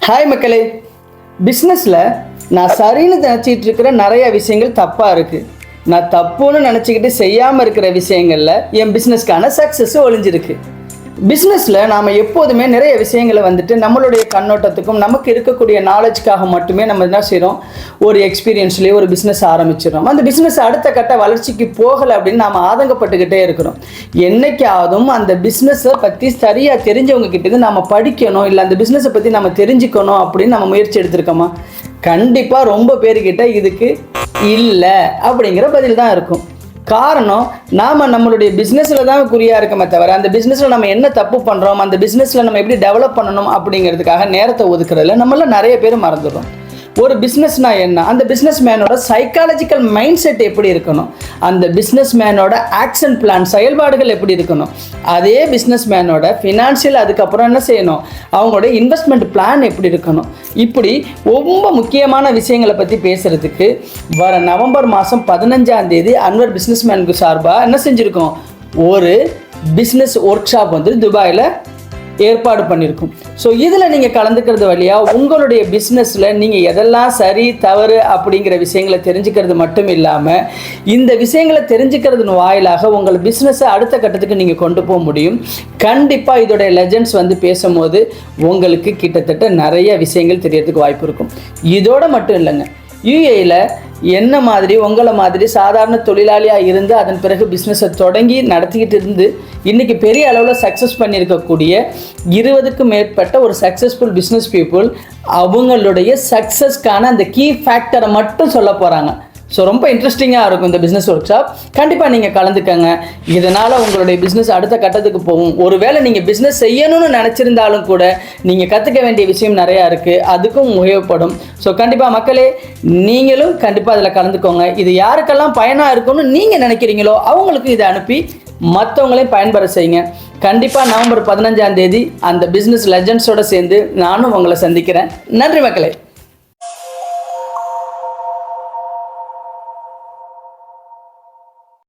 Hi மக்களே, பிஸ்னஸில் நான் சரின்னு நினச்சிக்கிட்டு இருக்கிற நிறைய விஷயங்கள் தப்பாக இருக்குது. நான் தப்புன்னு நினச்சிக்கிட்டு செய்யாமல் இருக்கிற விஷயங்களில் என் பிஸ்னஸ்க்கான சக்ஸஸ் ஒளிஞ்சிருக்கு. பிஸ்னஸில் நாம் எப்போதுமே நிறைய விஷயங்களை நம்மளுடைய கண்ணோட்டத்துக்கும் நமக்கு இருக்கக்கூடிய நாலேஜ்க்காக மட்டுமே நம்ம என்ன செய்கிறோம், ஒரு எக்ஸ்பீரியன்ஸ்லேயே ஒரு பிஸ்னஸ் ஆரம்பிச்சிடறோம். அந்த பிஸ்னஸ் அடுத்த கட்ட வளர்ச்சிக்கு போகலை அப்படின்னு நாம் ஆதங்கப்பட்டுக்கிட்டே இருக்கிறோம். என்றைக்காவதும் அந்த பிஸ்னஸை பற்றி சரியாக தெரிஞ்சவங்க கிட்டேருந்து நாம் படிக்கணும், இல்லை அந்த பிஸ்னஸை பற்றி நம்ம தெரிஞ்சுக்கணும் அப்படின்னு நம்ம முயற்சி எடுத்திருக்கோமா? கண்டிப்பாக ரொம்ப பேர்கிட்ட இதுக்கு இல்லை அப்படிங்கிற பதில் தான் இருக்கும். காரணம், நாம் நம்மளுடைய பிஸ்னஸில் தான் குறியாக இருக்கமே தவிர அந்த பிஸ்னஸில் நம்ம என்ன தப்பு பண்ணுறோம், அந்த பிஸ்னஸில் நம்ம எப்படி டெவலப் பண்ணணும் அப்படிங்கிறதுக்காக நேரத்தை ஒதுக்குறதுல நம்மள நிறைய பேர் மறந்துடுறோம். ஒரு பிஸ்னஸ்னா என்ன, அந்த பிஸ்னஸ் மேனோட சைக்காலஜிக்கல் மைண்ட் செட் எப்படி இருக்கணும், அந்த பிஸ்னஸ் மேனோட ஆக்ஷன் பிளான் செயல்பாடுகள் எப்படி இருக்கணும், அதே பிஸ்னஸ் மேனோட ஃபினான்ஷியல் அதுக்கப்புறம் என்ன செய்யணும், அவங்களோட இன்வெஸ்ட்மெண்ட் பிளான் எப்படி இருக்கணும், இப்படி ரொம்ப முக்கியமான விஷயங்களை பற்றி பேசுகிறதுக்கு வர நவம்பர் மாதம் 15ஆம் தேதி அன்வர் பிஸ்னஸ் மேனுக்கு சார்பாக என்ன செஞ்சுருக்கோம், ஒரு பிஸ்னஸ் ஒர்க் ஷாப் துபாயில் ஏற்பாடு பண்ணியிருக்கும். ஸோ இதில் நீங்கள் கலந்துக்கிறது வழியாக உங்களுடைய பிஸ்னஸில் நீங்கள் எதெல்லாம் சரி தவறு அப்படிங்கிற விஷயங்களை தெரிஞ்சுக்கிறது மட்டும் இல்லாமல் இந்த விஷயங்களை தெரிஞ்சுக்கிறதுன் வாயிலாக உங்கள் பிஸ்னஸை அடுத்த கட்டத்துக்கு நீங்கள் கொண்டு போக முடியும். கண்டிப்பாக இதோடைய லெஜண்ட்ஸ் பேசும்போது உங்களுக்கு கிட்டத்தட்ட நிறைய விஷயங்கள் தெரியறதுக்கு வாய்ப்பு இருக்கும். இதோடு மட்டும் இல்லைங்க, யுஏயில் என்ன மாதிரி உங்களை மாதிரி சாதாரண தொழிலாளியாக இருந்து அதன் பிறகு பிஸ்னஸை தொடங்கி நடத்திக்கிட்டு இருந்து இன்றைக்கி பெரிய அளவில் சக்ஸஸ் பண்ணியிருக்கக்கூடிய 20க்கும் மேற்பட்ட ஒரு சக்ஸஸ்ஃபுல் பிஸ்னஸ் பீப்புள் அவங்களுடைய சக்ஸஸ்க்கான அந்த கீ ஃபேக்டரை மட்டும் சொல்ல போகிறாங்க. ஸோ ரொம்ப இன்ட்ரெஸ்டிங்காக இருக்கும் இந்த பிஸ்னஸ் ஒர்க் ஷாப். கண்டிப்பாக நீங்கள் கலந்துக்கங்க. இதனால் உங்களுடைய பிஸ்னஸ் அடுத்த கட்டத்துக்கு போகும். ஒருவேளை நீங்கள் பிஸ்னஸ் செய்யணும்னு நினச்சிருந்தாலும் கூட நீங்கள் கற்றுக்க வேண்டிய விஷயம் நிறையா இருக்குது, அதுக்கும் உபயோகப்படும். ஸோ கண்டிப்பாக மக்களே, நீங்களும் கண்டிப்பாக அதில் கலந்துக்கோங்க. இது யாருக்கெல்லாம் பயனாக இருக்கும்னு நீங்கள் நினைக்கிறீங்களோ அவங்களுக்கு இதை அனுப்பி மற்றவங்களையும் பயன்பெற செய்யுங்க. கண்டிப்பாக நவம்பர் 15ஆம் தேதி அந்த பிஸ்னஸ் லெஜண்ட்ஸோடு சேர்ந்து நானும் உங்களை சந்திக்கிறேன். நன்றி மக்களே.